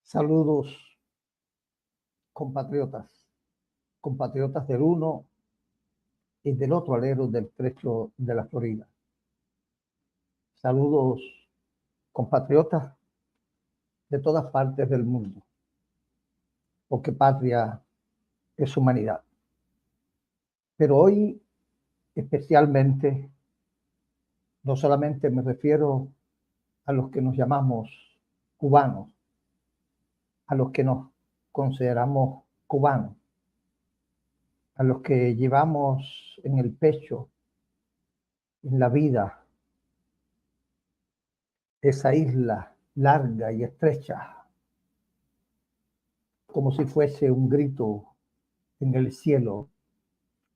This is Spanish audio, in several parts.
Saludos, compatriotas, compatriotas del uno y del otro alero del estrecho de la Florida. Saludos, compatriotas de todas partes del mundo, porque patria es humanidad. Pero hoy, especialmente, no solamente me refiero a los que nos llamamos cubanos, a los que nos consideramos cubanos, a los que llevamos en el pecho, en la vida, esa isla larga y estrecha, como si fuese un grito en el cielo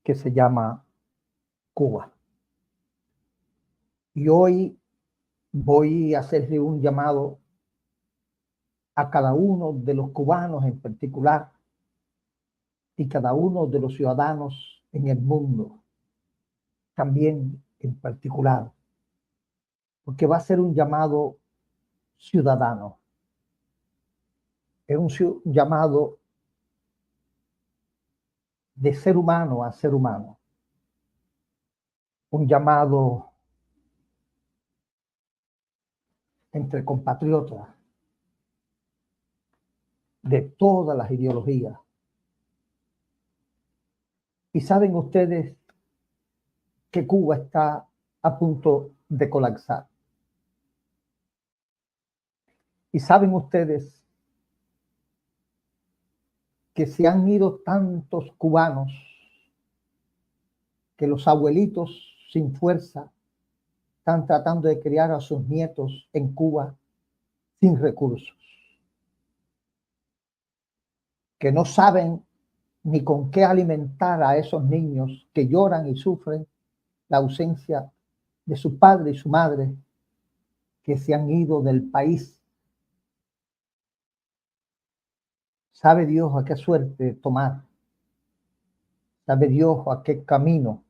que se llama Cuba. Y hoy voy a hacerle un llamado a cada uno de los cubanos en particular y cada uno de los ciudadanos en el mundo también en particular, porque va a ser un llamado ciudadano, es un llamado de ser humano a ser humano, un llamado entre compatriotas de todas las ideologías. Y saben ustedes que Cuba está a punto de colapsar. Y saben ustedes que se han ido tantos cubanos que los abuelitos sin fuerza están tratando de criar a sus nietos en Cuba sin recursos, que no saben ni con qué alimentar a esos niños que lloran y sufren la ausencia de su padre y su madre que se han ido del país. Sabe Dios a qué suerte tomar, sabe Dios a qué camino,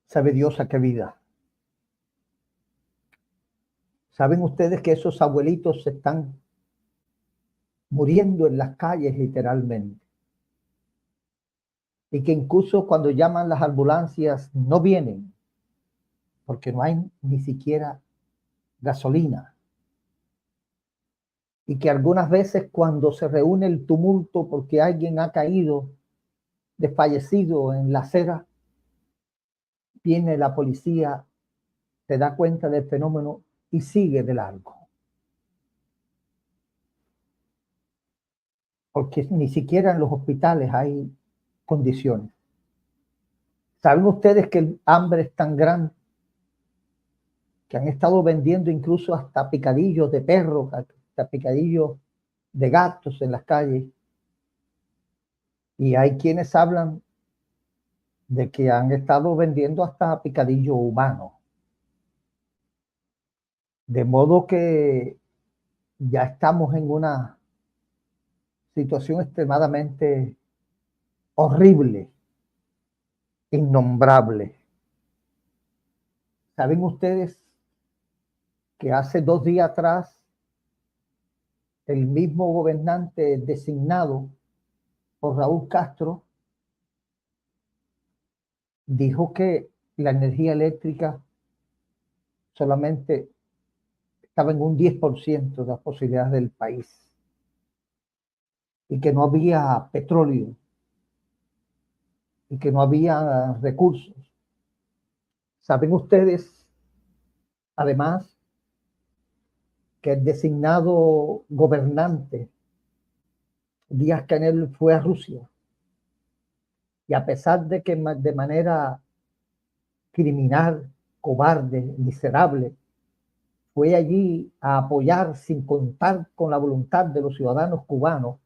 sabe Dios a qué vida. ¿Saben ustedes que esos abuelitos se están muriendo en las calles literalmente? Y que incluso cuando llaman las ambulancias no vienen porque no hay ni siquiera gasolina. Y que algunas veces cuando se reúne el tumulto porque alguien ha caído desfallecido en la acera, viene la policía, se da cuenta del fenómeno y sigue de largo. Porque ni siquiera en los hospitales hay condiciones. ¿Saben ustedes que el hambre es tan grande que han estado vendiendo incluso hasta picadillos de perros, hasta picadillos de gatos en las calles? Y hay quienes hablan de que han estado vendiendo hasta picadillo humano. De modo que ya estamos en una situación extremadamente horrible, innombrable. ¿Saben ustedes que hace 2 días atrás el mismo gobernante designado por Raúl Castro dijo que la energía eléctrica solamente estaba en un 10% de las posibilidades del país y que no había petróleo y que no había recursos? ¿Saben ustedes, además, que el designado gobernante Díaz-Canel fue a Rusia? Y a pesar de que de manera criminal, cobarde, miserable, fue allí a apoyar sin contar con la voluntad de los ciudadanos cubanos,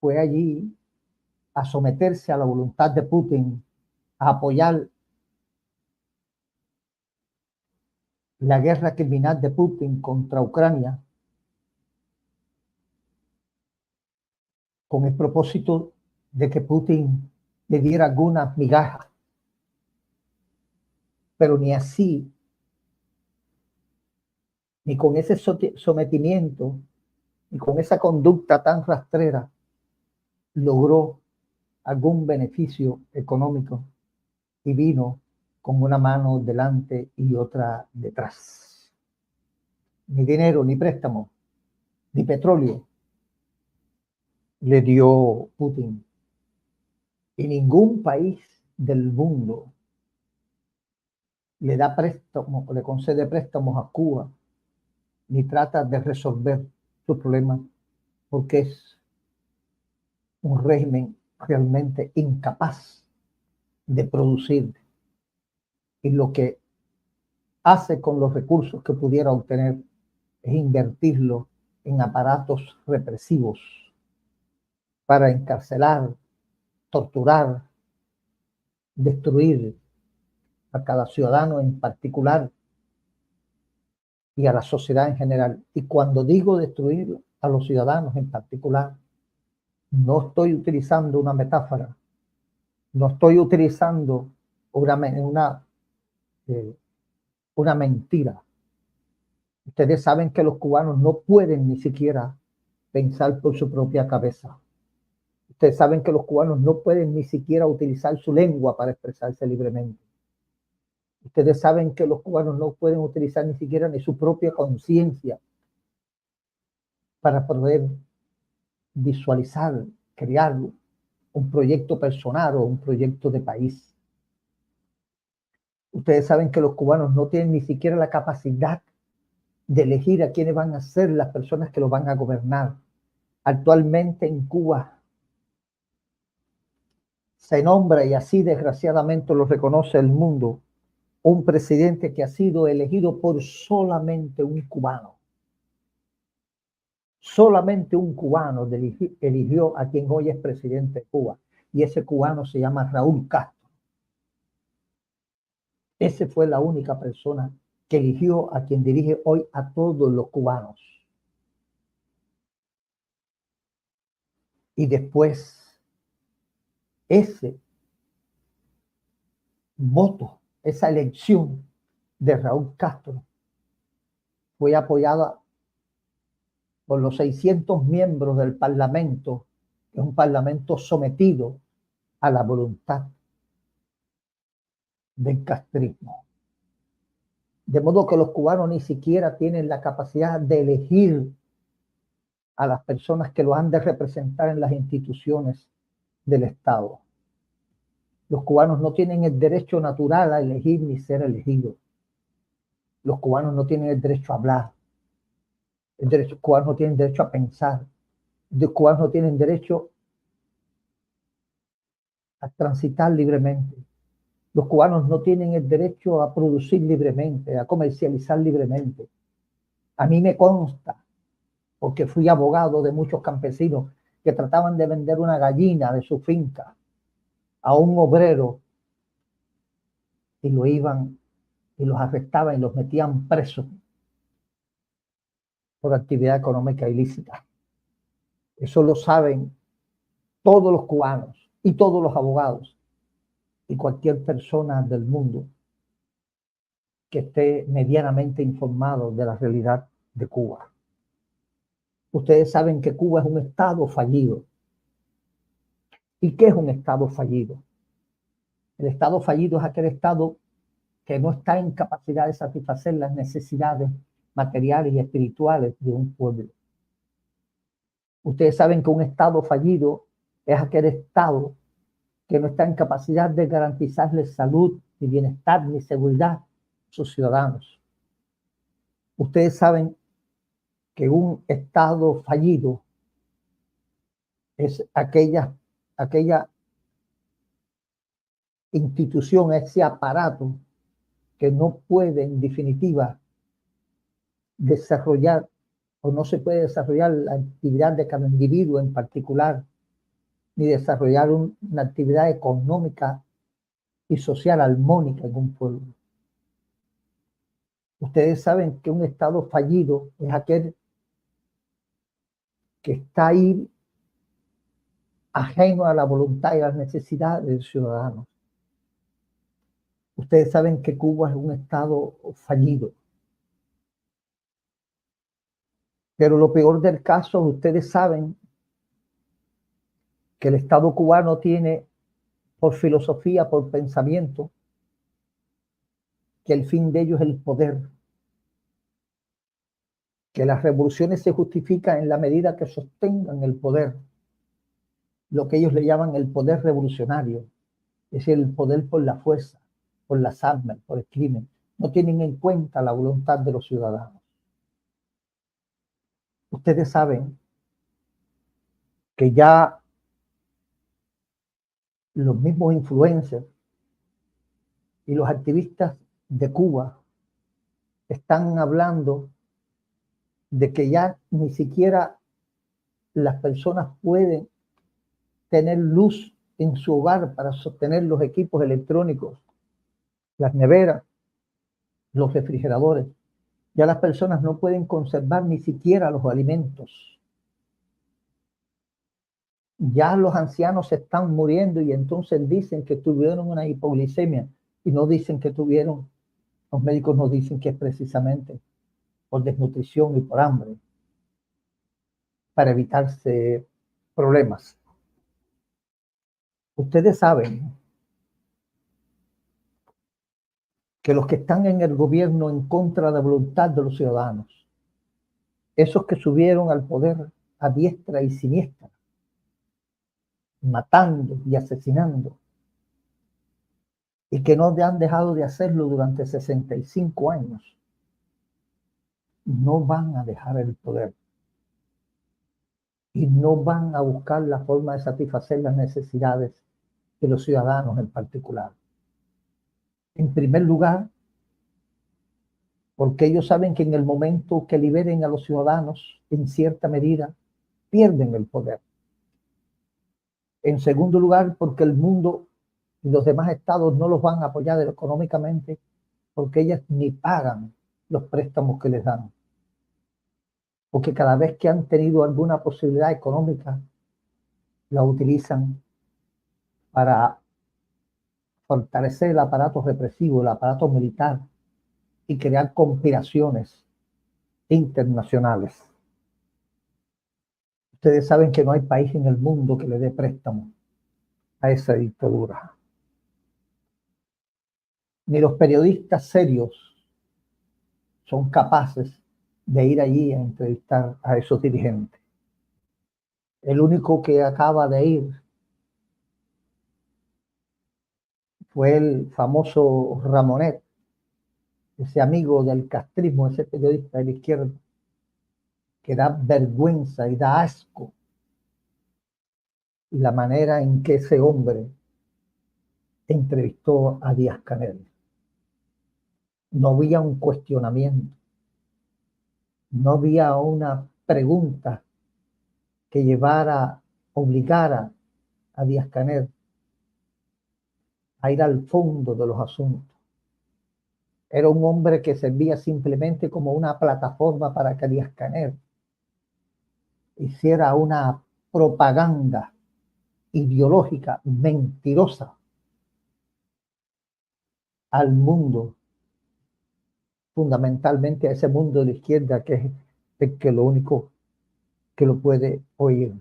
fue allí a someterse a la voluntad de Putin, a apoyar la guerra criminal de Putin contra Ucrania, con el propósito de que Putin le diera algunas migajas. Pero ni así ni con ese sometimiento, ni con esa conducta tan rastrera, logró algún beneficio económico y vino con una mano delante y otra detrás. Ni dinero, ni préstamo, ni petróleo le dio Putin. Y ningún país del mundo le da préstamo, le concede préstamos a Cuba, ni trata de resolver sus problemas, porque es un régimen realmente incapaz de producir, y lo que hace con los recursos que pudiera obtener es invertirlo en aparatos represivos para encarcelar, torturar, destruir a cada ciudadano en particular y a la sociedad en general. Y cuando digo destruir a los ciudadanos en particular, no estoy utilizando una metáfora, no estoy utilizando eh, una mentira. Ustedes saben que los cubanos no pueden ni siquiera pensar por su propia cabeza. Ustedes saben que los cubanos no pueden ni siquiera utilizar su lengua para expresarse libremente. Ustedes saben que los cubanos no pueden utilizar ni siquiera ni su propia conciencia para poder visualizar, crear un proyecto personal o un proyecto de país. Ustedes saben que los cubanos no tienen ni siquiera la capacidad de elegir a quiénes van a ser las personas que los van a gobernar. Actualmente en Cuba se nombra, y así desgraciadamente lo reconoce el mundo, un presidente que ha sido elegido por solamente un cubano. Solamente un cubano eligió a quien hoy es presidente de Cuba, y ese cubano se llama Raúl Castro. Esa fue la única persona que eligió a quien dirige hoy a todos los cubanos. Y después, ese voto, esa elección de Raúl Castro fue apoyada por los 600 miembros del Parlamento, que es un Parlamento sometido a la voluntad del castrismo. De modo que los cubanos ni siquiera tienen la capacidad de elegir a las personas que lo han de representar en las instituciones del Estado. Los cubanos no tienen el derecho natural a elegir ni ser elegidos. Los cubanos no tienen el derecho a hablar. Los cubanos no tienen derecho a pensar. Los cubanos no tienen derecho a transitar libremente. Los cubanos no tienen el derecho a producir libremente, a comercializar libremente. A mí me consta, porque fui abogado de muchos campesinos que trataban de vender una gallina de su finca a un obrero y lo iban y los arrestaban y los metían presos por actividad económica ilícita. Eso lo saben todos los cubanos y todos los abogados y cualquier persona del mundo que esté medianamente informado de la realidad de Cuba. Ustedes saben que Cuba es un estado fallido. ¿Y qué es un estado fallido? El estado fallido es aquel estado que no está en capacidad de satisfacer las necesidades materiales y espirituales de un pueblo. Ustedes saben que un estado fallido es aquel estado que no está en capacidad de garantizarles salud, ni bienestar, ni seguridad a sus ciudadanos. Ustedes saben que un estado fallido es aquella institución, ese aparato que no puede en definitiva desarrollar o no se puede desarrollar la actividad de cada individuo en particular, ni desarrollar una actividad económica y social armónica en un pueblo. Ustedes saben que un estado fallido es aquel que está ahí ajeno a la voluntad y a las necesidades del ciudadano. Ustedes saben que Cuba es un estado fallido. Pero lo peor del caso, ustedes saben que el Estado cubano tiene por filosofía, por pensamiento, que el fin de ellos es el poder, que las revoluciones se justifican en la medida que sostengan el poder, lo que ellos le llaman el poder revolucionario, es decir, el poder por la fuerza, por las armas, por el crimen. No tienen en cuenta la voluntad de los ciudadanos. Ustedes saben que ya los mismos influencers y los activistas de Cuba están hablando de que ya ni siquiera las personas pueden tener luz en su hogar para sostener los equipos electrónicos, las neveras, los refrigeradores. Ya las personas no pueden conservar ni siquiera los alimentos. Ya los ancianos se están muriendo y entonces dicen que tuvieron una hipoglicemia y no dicen que tuvieron, los médicos nos dicen que es precisamente por desnutrición y por hambre, para evitarse problemas. Ustedes saben que los que están en el gobierno en contra de la voluntad de los ciudadanos, esos que subieron al poder a diestra y siniestra, matando y asesinando, y que no han dejado de hacerlo durante 65 años, no van a dejar el poder y no van a buscar la forma de satisfacer las necesidades de los ciudadanos en particular. En primer lugar, porque ellos saben que en el momento que liberen a los ciudadanos, en cierta medida, pierden el poder. En segundo lugar, porque el mundo y los demás estados no los van a apoyar económicamente, porque ellas ni pagan los préstamos que les dan. Porque cada vez que han tenido alguna posibilidad económica, la utilizan para fortalecer el aparato represivo, el aparato militar y crear conspiraciones internacionales. Ustedes saben que no hay país en el mundo que le dé préstamo a esa dictadura. Ni los periodistas serios son capaces de ir allí a entrevistar a esos dirigentes. El único que acaba de ir fue el famoso Ramonet, ese amigo del castrismo, ese periodista de la izquierda, que da vergüenza y da asco la manera en que ese hombre entrevistó a Díaz-Canel. No había un cuestionamiento, no había una pregunta que llevara, obligara a Díaz-Canel a ir al fondo de los asuntos. Era un hombre que servía simplemente como una plataforma para que Díaz-Canel hiciera una propaganda ideológica mentirosa al mundo, fundamentalmente a ese mundo de la izquierda que es el que lo único que lo puede oír.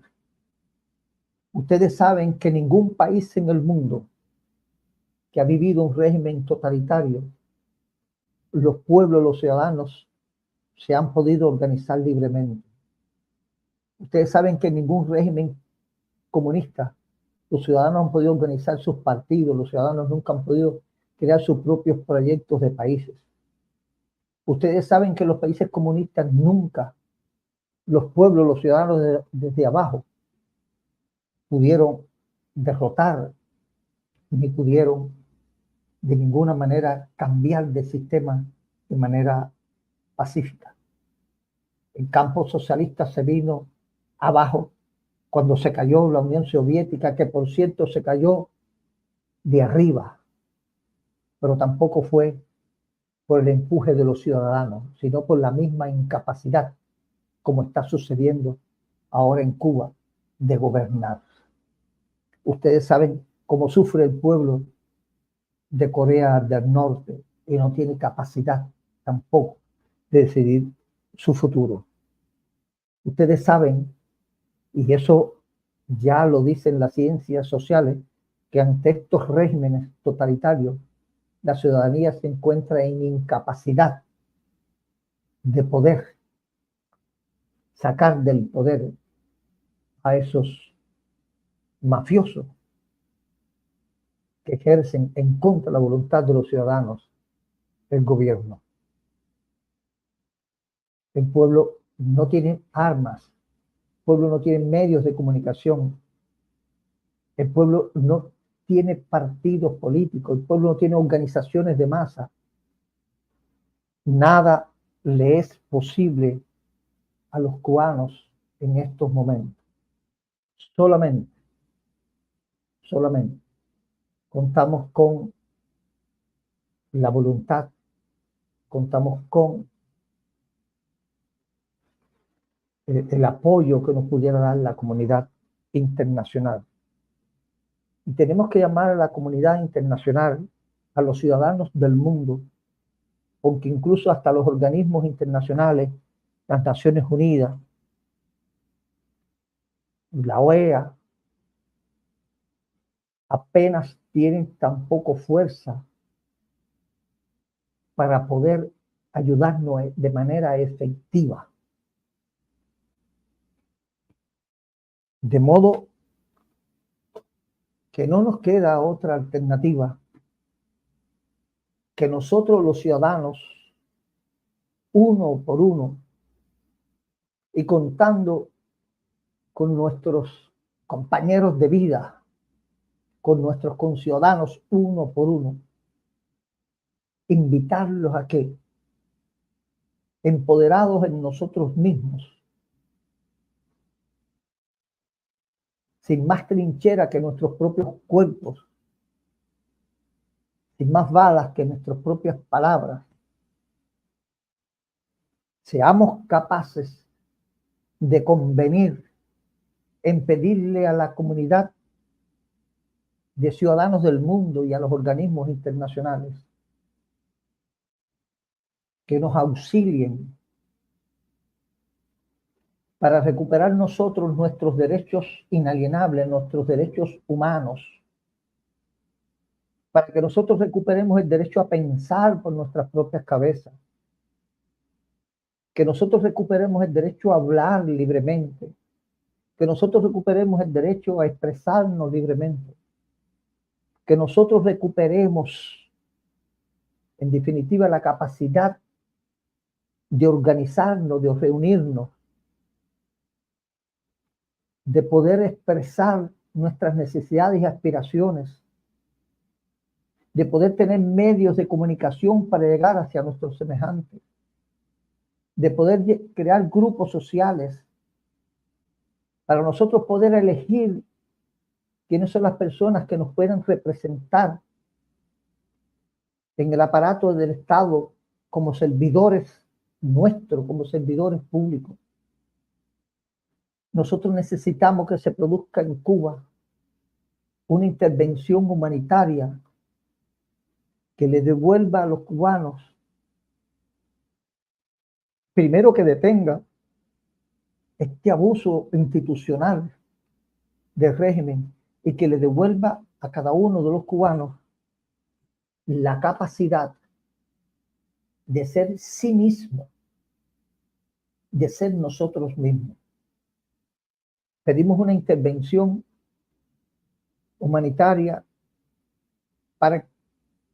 Ustedes saben que ningún país en el mundo que ha vivido un régimen totalitario, los pueblos, los ciudadanos, se han podido organizar libremente. Ustedes saben que en ningún régimen comunista los ciudadanos han podido organizar sus partidos, los ciudadanos nunca han podido crear sus propios proyectos de países. Ustedes saben que en los países comunistas nunca los pueblos, los ciudadanos desde abajo pudieron derrotar ni pudieron de ninguna manera cambiar de sistema de manera pacífica. El campo socialista se vino abajo cuando se cayó la Unión Soviética, que por cierto se cayó de arriba, pero tampoco fue por el empuje de los ciudadanos, sino por la misma incapacidad, como está sucediendo ahora en Cuba, de gobernar. Ustedes saben cómo sufre el pueblo de Corea del Norte y no tiene capacidad tampoco de decidir su futuro. Ustedes saben, y eso ya lo dicen las ciencias sociales, que ante estos regímenes totalitarios, la ciudadanía se encuentra en incapacidad de poder sacar del poder a esos mafiosos que ejercen en contra de la voluntad de los ciudadanos el gobierno. El pueblo no tiene armas, el pueblo no tiene medios de comunicación, el pueblo no tiene partidos políticos, el pueblo no tiene organizaciones de masa. Nada le es posible a los cubanos en estos momentos. Solamente contamos con la voluntad, contamos con el apoyo que nos pudiera dar la comunidad internacional. Y tenemos que llamar a la comunidad internacional, a los ciudadanos del mundo, porque incluso hasta los organismos internacionales, las Naciones Unidas, la OEA, apenas tienen tan poco fuerza para poder ayudarnos de manera efectiva. De modo que no nos queda otra alternativa que nosotros los ciudadanos, uno por uno, y contando con nuestros compañeros de vida, con nuestros conciudadanos uno por uno, invitarlos a que, empoderados en nosotros mismos, sin más trinchera que nuestros propios cuerpos, sin más balas que nuestras propias palabras, seamos capaces de convenir en pedirle a la comunidad de ciudadanos del mundo y a los organismos internacionales que nos auxilien para recuperar nosotros nuestros derechos inalienables, nuestros derechos humanos, para que nosotros recuperemos el derecho a pensar por nuestras propias cabezas, que nosotros recuperemos el derecho a hablar libremente, que nosotros recuperemos el derecho a expresarnos libremente, que nosotros recuperemos, en definitiva, la capacidad de organizarnos, de reunirnos, de poder expresar nuestras necesidades y aspiraciones, de poder tener medios de comunicación para llegar hacia nuestros semejantes, de poder crear grupos sociales para nosotros poder elegir quiénes son las personas que nos puedan representar en el aparato del Estado como servidores nuestros, como servidores públicos. Nosotros necesitamos que se produzca en Cuba una intervención humanitaria que le devuelva a los cubanos, primero que detenga este abuso institucional del régimen y que le devuelva a cada uno de los cubanos la capacidad de ser sí mismo, de ser nosotros mismos. Pedimos una intervención humanitaria para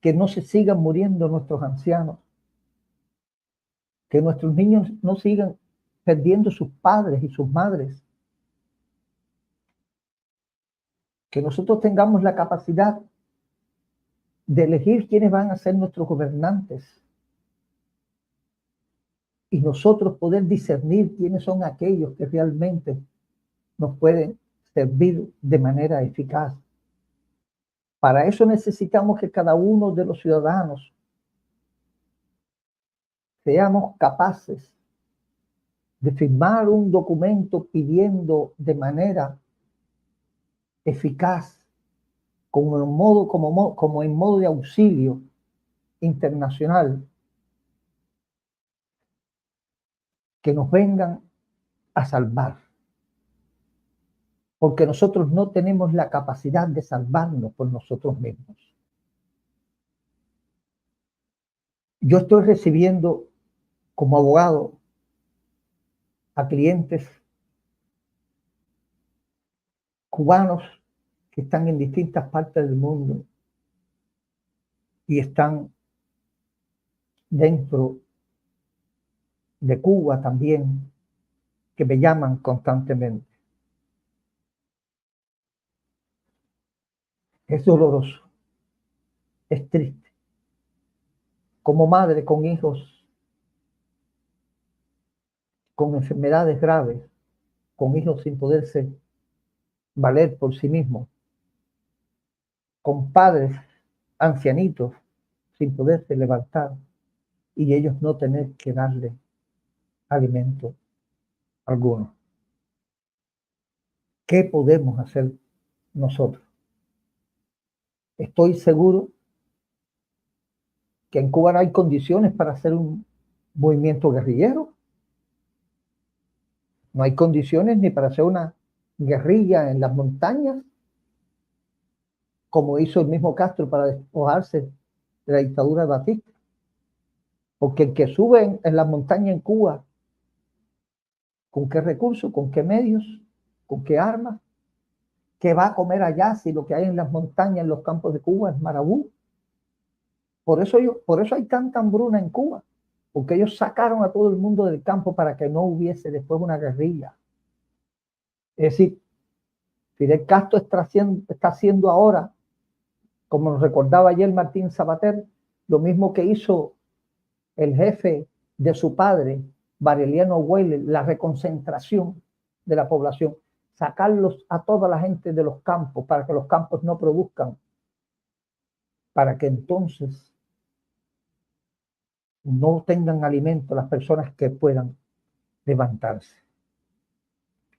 que no se sigan muriendo nuestros ancianos, que nuestros niños no sigan perdiendo sus padres y sus madres, que nosotros tengamos la capacidad de elegir quiénes van a ser nuestros gobernantes y nosotros poder discernir quiénes son aquellos que realmente nos pueden servir de manera eficaz. Para eso necesitamos que cada uno de los ciudadanos seamos capaces de firmar un documento pidiendo de manera eficaz, como en modo de auxilio internacional, que nos vengan a salvar, porque nosotros no tenemos la capacidad de salvarnos por nosotros mismos. Yo estoy recibiendo como abogado a clientes cubanos que están en distintas partes del mundo y están dentro de Cuba también, que me llaman constantemente. Es doloroso, es triste. Como madre con hijos con enfermedades graves, con hijos sin poderse valer por sí mismos, con padres ancianitos sin poderse levantar y ellos no tener que darle alimento alguno. ¿Qué podemos hacer nosotros? Estoy seguro que en Cuba no hay condiciones para hacer un movimiento guerrillero. No hay condiciones ni para hacer una guerrilla en las montañas, como hizo el mismo Castro para despojarse de la dictadura de Batista. Porque el que sube en las montañas en Cuba, ¿con qué recursos? ¿Con qué medios? ¿Con qué armas? ¿Qué va a comer allá si lo que hay en las montañas, en los campos de Cuba es marabú? Por eso hay tanta hambruna en Cuba, porque ellos sacaron a todo el mundo del campo para que no hubiese después una guerrilla. Es decir, Fidel Castro está haciendo ahora, como nos recordaba ayer Martín Sabater, lo mismo que hizo el jefe de su padre, Bareliano Weyler, la reconcentración de la población, sacarlos a toda la gente de los campos para que los campos no produzcan, para que entonces no tengan alimento las personas que puedan levantarse.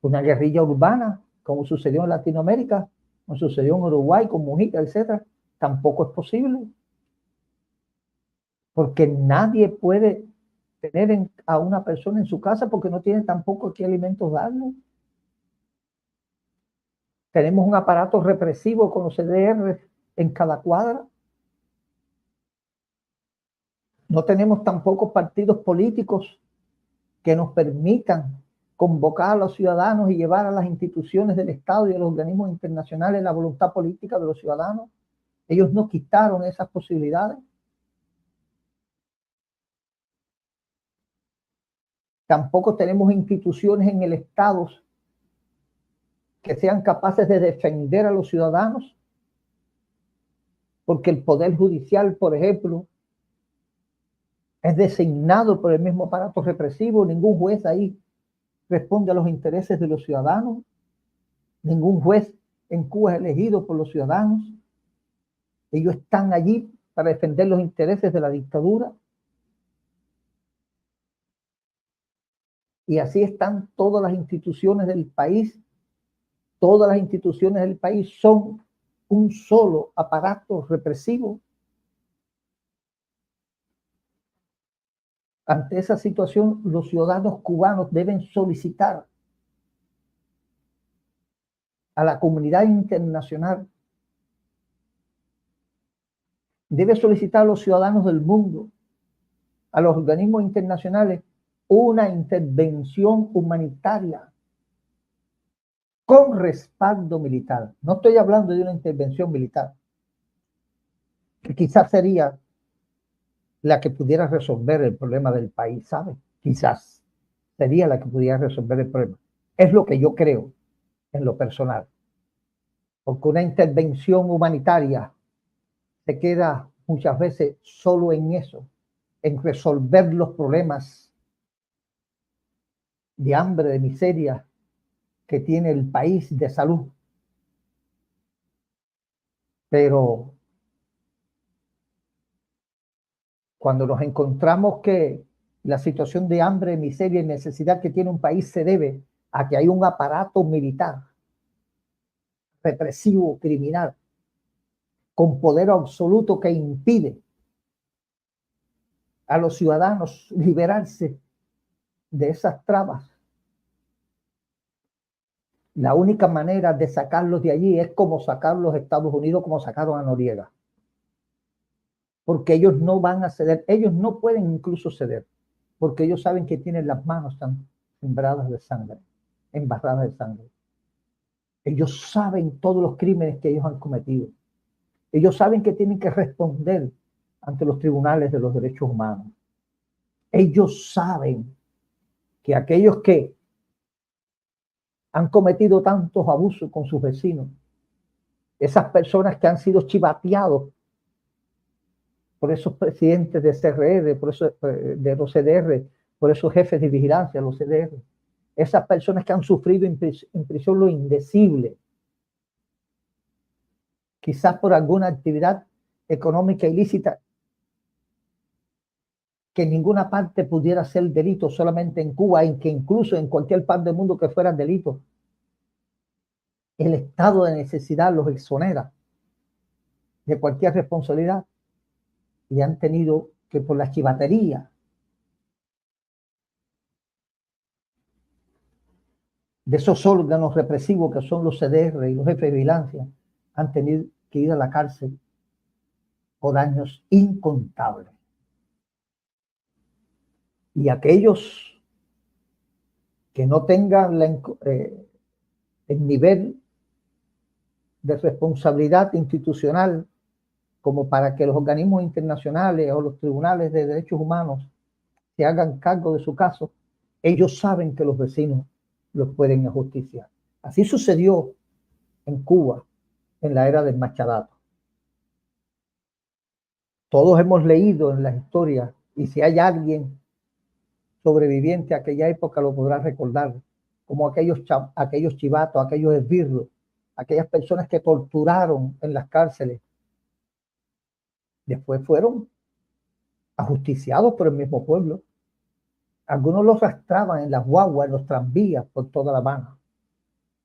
Una guerrilla urbana, como sucedió en Latinoamérica, como sucedió en Uruguay con Mujica, etcétera, tampoco es posible, porque nadie puede tener a una persona en su casa porque no tiene tampoco qué alimentos darle. Tenemos un aparato represivo con los CDR en cada cuadra. No tenemos tampoco partidos políticos que nos permitan convocar a los ciudadanos y llevar a las instituciones del Estado y a los organismos internacionales la voluntad política de los ciudadanos. Ellos nos quitaron esas posibilidades. Tampoco tenemos instituciones en el Estado que sean capaces de defender a los ciudadanos, porque el Poder Judicial, por ejemplo, es designado por el mismo aparato represivo. Ningún juez ahí responde a los intereses de los ciudadanos. Ningún juez en Cuba es elegido por los ciudadanos. Ellos están allí para defender los intereses de la dictadura. Y así están todas las instituciones del país. Todas las instituciones del país son un solo aparato represivo. Ante esa situación, los ciudadanos cubanos deben solicitar a la comunidad internacional, debe solicitar a los ciudadanos del mundo, a los organismos internacionales, una intervención humanitaria con respaldo militar. No estoy hablando de una intervención militar, que quizás sería la que pudiera resolver el problema del país, ¿sabe? Quizás sería la que pudiera resolver el problema. Es lo que yo creo en lo personal. Porque una intervención humanitaria se queda muchas veces solo en eso, en resolver los problemas de hambre, de miseria que tiene el país, de salud. Pero cuando nos encontramos que la situación de hambre, miseria y necesidad que tiene un país se debe a que hay un aparato militar represivo, criminal, con poder absoluto que impide a los ciudadanos liberarse de esas trabas, La única manera de sacarlos de allí es como sacar los Estados Unidos, como sacaron a Noriega. Porque ellos no van a ceder, ellos no pueden incluso ceder, porque ellos saben que tienen las manos tan sembradas de sangre, embarradas de sangre. Ellos saben todos los crímenes que ellos han cometido. Ellos saben que tienen que responder ante los tribunales de los derechos humanos. Ellos saben que aquellos que han cometido tantos abusos con sus vecinos, esas personas que han sido chivateados por esos presidentes de CRR, por eso, de los CDR, por esos jefes de vigilancia, los CDR, esas personas que han sufrido en prisión lo indecible, quizás por alguna actividad económica ilícita que en ninguna parte pudiera ser delito, solamente en Cuba, en que incluso en cualquier parte del mundo que fueran delitos, el estado de necesidad los exonera de cualquier responsabilidad, y han tenido que, por la chivatería de esos órganos represivos que son los CDR y los jefes de vigilancia, han tenido que ir a la cárcel por años incontables. Y aquellos que no tengan el nivel de responsabilidad institucional como para que los organismos internacionales o los tribunales de derechos humanos se hagan cargo de su caso, ellos saben que los vecinos los pueden ajusticiar. Así sucedió en Cuba en la era del Machadato. Todos hemos leído en las historias, y si hay alguien sobreviviente a aquella época lo podrá recordar, como aquellos chivatos, aquellos esbirros, aquellas personas que torturaron en las cárceles, después fueron ajusticiados por el mismo pueblo. Algunos los arrastraban en las guaguas, en los tranvías por toda La Habana,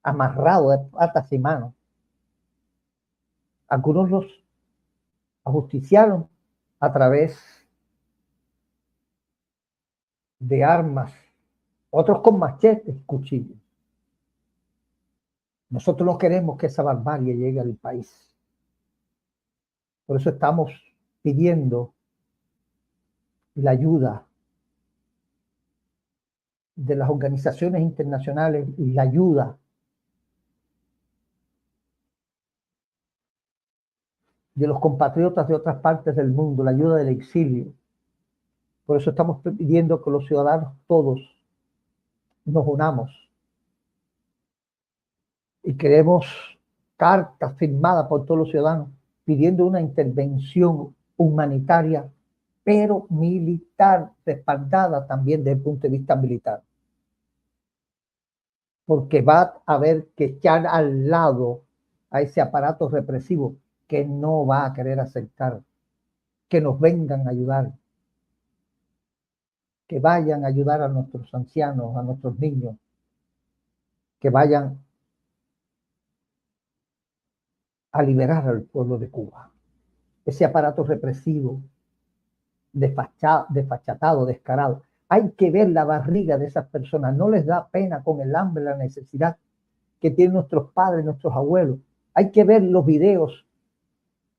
amarrados de patas y manos. Algunos los ajusticiaron a través de armas, otros con machetes, cuchillos. Nosotros no queremos que esa barbarie llegue al país. Por eso estamos pidiendo la ayuda de las organizaciones internacionales y la ayuda de los compatriotas de otras partes del mundo, la ayuda del exilio. Por eso estamos pidiendo que los ciudadanos todos nos unamos y queremos cartas firmadas por todos los ciudadanos pidiendo una intervención humanitaria, pero militar, respaldada también desde el punto de vista militar. Porque va a haber que echar al lado a ese aparato represivo que no va a querer aceptar que nos vengan a ayudar, que vayan a ayudar a nuestros ancianos, a nuestros niños, que vayan a liberar al pueblo de Cuba. Ese aparato represivo, desfachatado, descarado. Hay que ver la barriga de esas personas. No les da pena con el hambre, la necesidad que tienen nuestros padres, nuestros abuelos. Hay que ver los videos,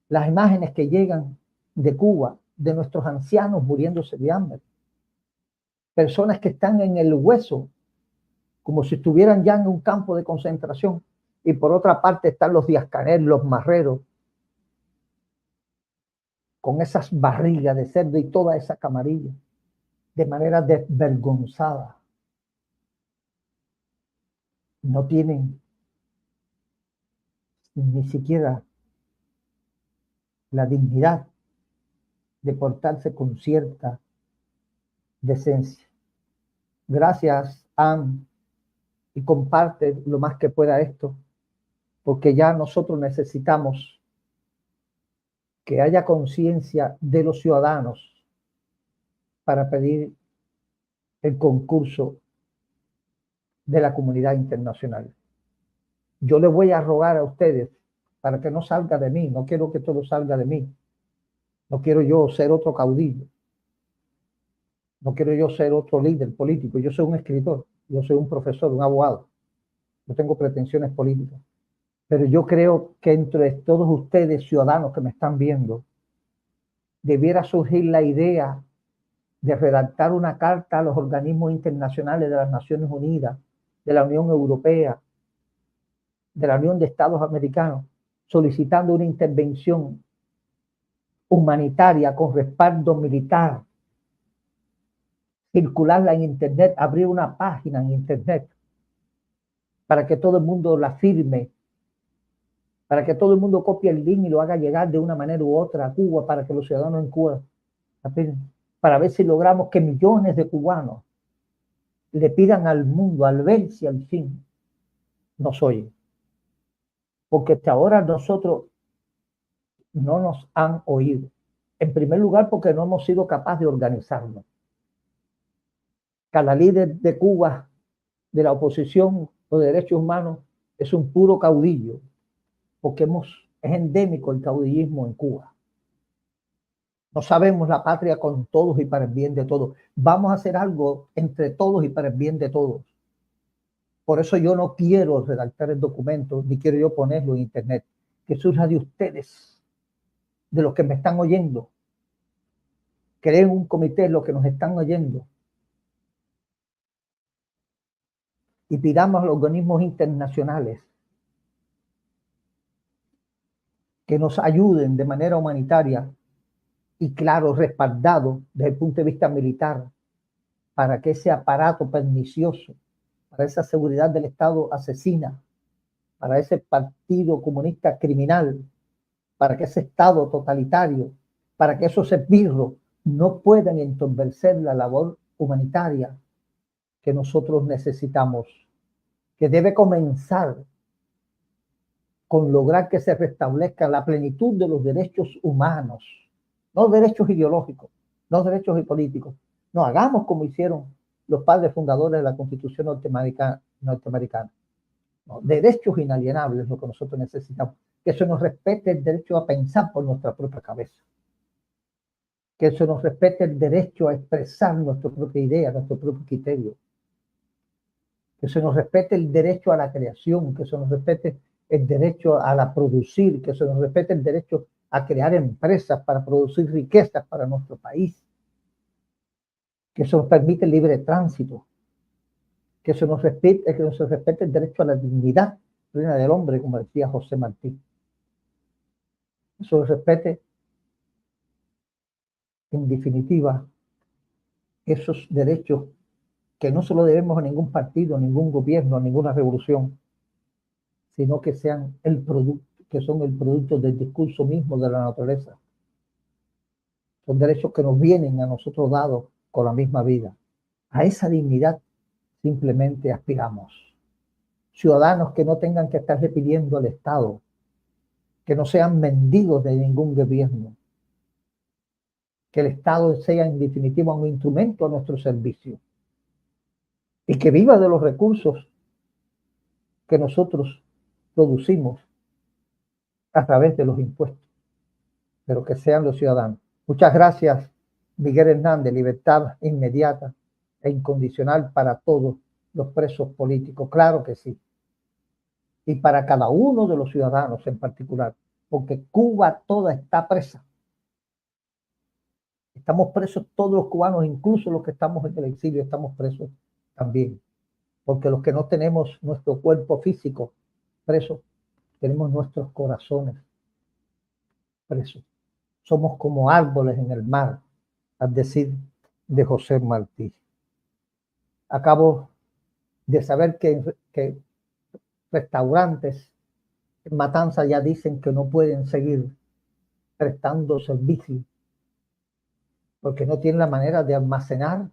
las imágenes que llegan de Cuba, de nuestros ancianos muriéndose de hambre. Personas que están en el hueso, como si estuvieran ya en un campo de concentración. Y por otra parte están los Díaz-Canel, los marreros, con esas barrigas de cerdo y toda esa camarilla, de manera desvergonzada. No tienen ni siquiera la dignidad de portarse con cierta decencia. Gracias, Anne, y comparte lo más que pueda esto, porque ya nosotros necesitamos que haya conciencia de los ciudadanos para pedir el concurso de la comunidad internacional. Yo le voy a rogar a ustedes para que no salga de mí, no quiero que todo salga de mí, no quiero yo ser otro caudillo, no quiero yo ser otro líder político, yo soy un escritor, yo soy un profesor, un abogado. no tengo pretensiones políticas, pero yo creo que entre todos ustedes, ciudadanos que me están viendo, debiera surgir la idea de redactar una carta a los organismos internacionales de las Naciones Unidas, de la Unión Europea, de la Unión de Estados Americanos, solicitando una intervención humanitaria con respaldo militar, circularla en Internet, abrir una página en Internet para que todo el mundo la firme, para que todo el mundo copie el link y lo haga llegar de una manera u otra a Cuba, para que los ciudadanos en Cuba la firmen, para ver si logramos que millones de cubanos le pidan al mundo, al ver si al fin nos oye. Porque hasta ahora nosotros no nos han oído. En primer lugar, porque no hemos sido capaces de organizarnos. Cada líder de Cuba, de la oposición o de derechos humanos, es un puro caudillo, porque es endémico el caudillismo en Cuba. No sabemos la patria con todos y para el bien de todos. Vamos a hacer algo entre todos y para el bien de todos. Por eso yo no quiero redactar el documento, ni quiero yo ponerlo en Internet. Que surja de ustedes, de los que me están oyendo. Creen un comité, los que nos están oyendo. Y pidamos a los organismos internacionales que nos ayuden de manera humanitaria y, claro, respaldado desde el punto de vista militar, para que ese aparato pernicioso, para esa seguridad del Estado asesina, para ese partido comunista criminal, para que ese Estado totalitario, para que esos esbirros no puedan entorpecer la labor humanitaria que nosotros necesitamos, que debe comenzar con lograr que se restablezca la plenitud de los derechos humanos, no derechos ideológicos, no derechos políticos. No hagamos como hicieron los padres fundadores de la Constitución norteamericana. No, derechos inalienables, lo que nosotros necesitamos. Que se nos respete el derecho a pensar por nuestra propia cabeza. Que se nos respete el derecho a expresar nuestra propia idea, nuestro propio criterio. Que se nos respete el derecho a la creación, que se nos respete el derecho a la producir, que se nos respete el derecho a crear empresas para producir riquezas para nuestro país, que se nos permite el libre tránsito, que se nos respete el derecho a la dignidad plena del hombre, como decía José Martí. Que se nos respete, en definitiva, esos derechos que no se lo debemos a ningún partido, a ningún gobierno, a ninguna revolución, sino que sean que son el producto del discurso mismo de la naturaleza. Son derechos que nos vienen a nosotros dados con la misma vida. A esa dignidad simplemente aspiramos. Ciudadanos que no tengan que estarle pidiendo al Estado, que no sean mendigos de ningún gobierno, que el Estado sea en definitiva un instrumento a nuestro servicio y que viva de los recursos que nosotros producimos a través de los impuestos, pero que sean los ciudadanos. Muchas gracias, Miguel Hernández. Libertad inmediata e incondicional para todos los presos políticos, claro que sí, y para cada uno de los ciudadanos en particular, porque Cuba toda está presa. Estamos presos todos los cubanos, incluso los que estamos en el exilio, estamos presos también, porque los que no tenemos nuestro cuerpo físico preso, tenemos nuestros corazones presos. Somos como árboles en el mar, al decir de José Martí. Acabo de saber que restaurantes en Matanza ya dicen que no pueden seguir prestando servicio porque no tienen la manera de almacenar,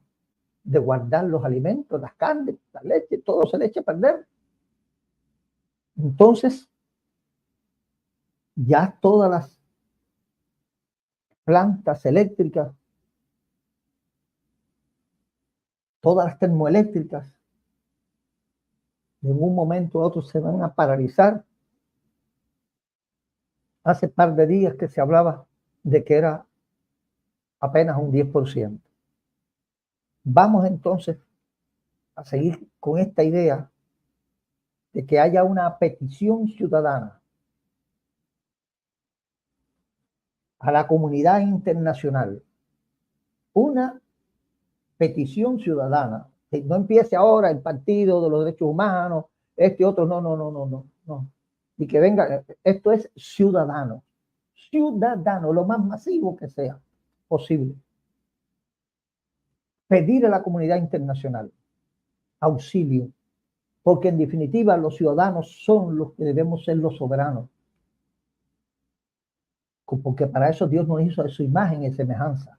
de guardar los alimentos, las carnes, la leche, todo se le echa a perder. Entonces, ya todas las plantas eléctricas, todas las termoeléctricas, en un momento u otro se van a paralizar. Hace par de días que se hablaba de que era apenas un 10%. Vamos entonces a seguir con esta idea de que haya una petición ciudadana a la comunidad internacional, una petición ciudadana. No empiece ahora el Partido de los Derechos Humanos, este otro, no. Y que venga, esto es ciudadano, lo más masivo que sea posible. Pedir a la comunidad internacional auxilio, porque en definitiva los ciudadanos son los que debemos ser los soberanos. Porque para eso Dios nos hizo a su imagen y semejanza.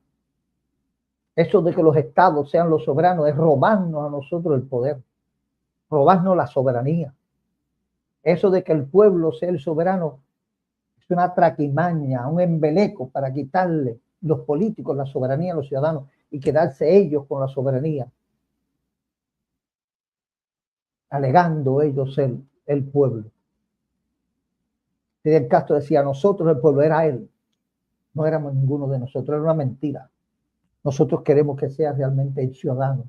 Eso de que los estados sean los soberanos es robarnos a nosotros el poder, robarnos la soberanía. Eso de que el pueblo sea el soberano es una traquimaña, un embeleco para quitarle los políticos la soberanía a los ciudadanos y quedarse ellos con la soberanía, alegando ellos ser el pueblo. Fidel Castro decía, nosotros el pueblo, era él, no éramos ninguno de nosotros, era una mentira. Nosotros queremos que sea realmente el ciudadano,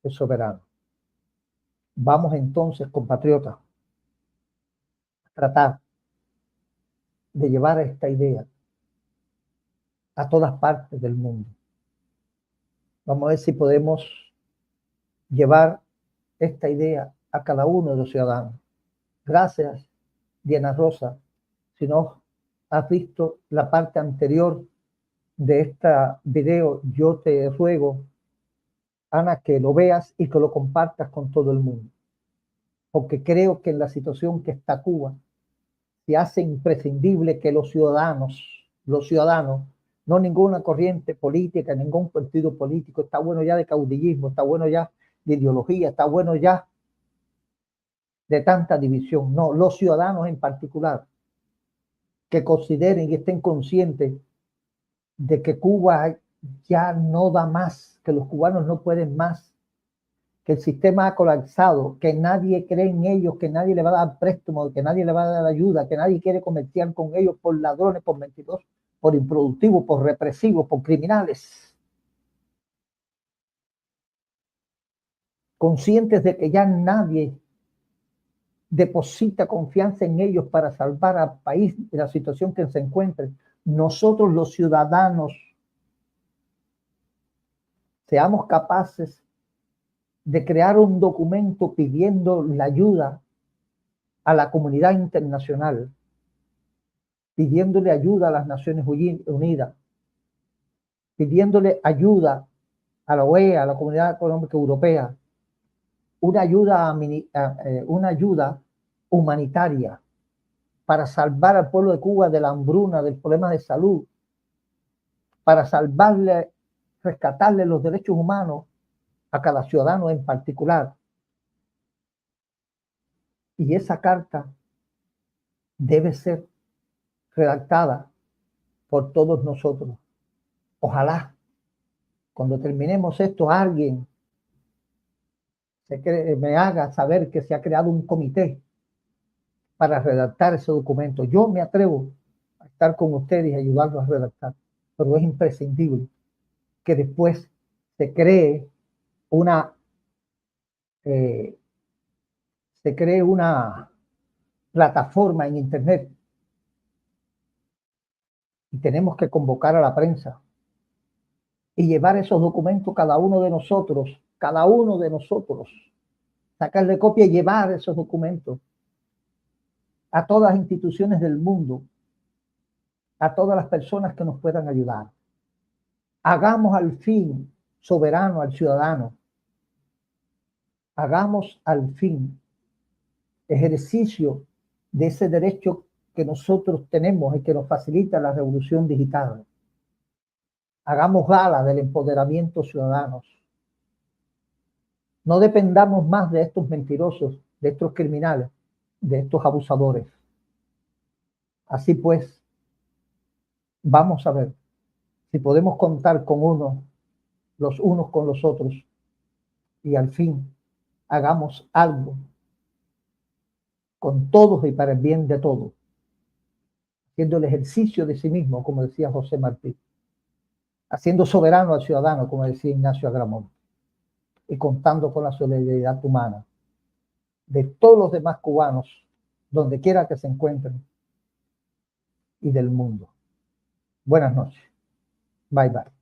el soberano. Vamos entonces, compatriotas, a tratar de llevar esta idea a todas partes del mundo. Vamos a ver si podemos llevar esta idea a cada uno de los ciudadanos. Gracias, Diana Rosa. Si no has visto la parte anterior de este video, yo te ruego, Ana, que lo veas y que lo compartas con todo el mundo. Porque creo que en la situación que está Cuba, se hace imprescindible que los ciudadanos, no ninguna corriente política, ningún partido político, está bueno ya de caudillismo, está bueno ya de ideología, está bueno ya de tanta división. No, los ciudadanos en particular, que consideren y estén conscientes de que Cuba ya no da más, que los cubanos no pueden más, que el sistema ha colapsado, que nadie cree en ellos, que nadie le va a dar préstamo, que nadie le va a dar ayuda, que nadie quiere comerciar con ellos por ladrones, por mentirosos, por improductivos, por represivos, por criminales. Conscientes de que ya nadie deposita confianza en ellos para salvar al país de la situación que se encuentre. Nosotros los ciudadanos seamos capaces de crear un documento pidiendo la ayuda a la comunidad internacional, pidiéndole ayuda a las Naciones Unidas, pidiéndole ayuda a la OEA, a la Comunidad Económica Europea, una ayuda humanitaria para salvar al pueblo de Cuba de la hambruna, del problema de salud, para salvarle, rescatarle los derechos humanos a cada ciudadano en particular. Y esa carta debe ser redactada por todos nosotros. Ojalá cuando terminemos esto alguien me haga saber que se ha creado un comité para redactar ese documento. Yo me atrevo a estar con ustedes y ayudarlos a redactar, pero es imprescindible que después se cree una plataforma en internet y tenemos que convocar a la prensa y llevar esos documentos cada uno de nosotros, sacarle copia y llevar esos documentos a todas las instituciones del mundo, a todas las personas que nos puedan ayudar. Hagamos al fin soberano al ciudadano. Hagamos al fin ejercicio de ese derecho que nosotros tenemos y que nos facilita la revolución digital. Hagamos gala del empoderamiento ciudadano. No dependamos más de estos mentirosos, de estos criminales, de estos abusadores. Así pues, vamos a ver si podemos contar con los unos con los otros y al fin hagamos algo con todos y para el bien de todos, haciendo el ejercicio de sí mismo, como decía José Martí, haciendo soberano al ciudadano, como decía Ignacio Agramont, y contando con la solidaridad humana. de todos los demás cubanos, donde quiera que se encuentren, y del mundo. Buenas noches. Bye, bye.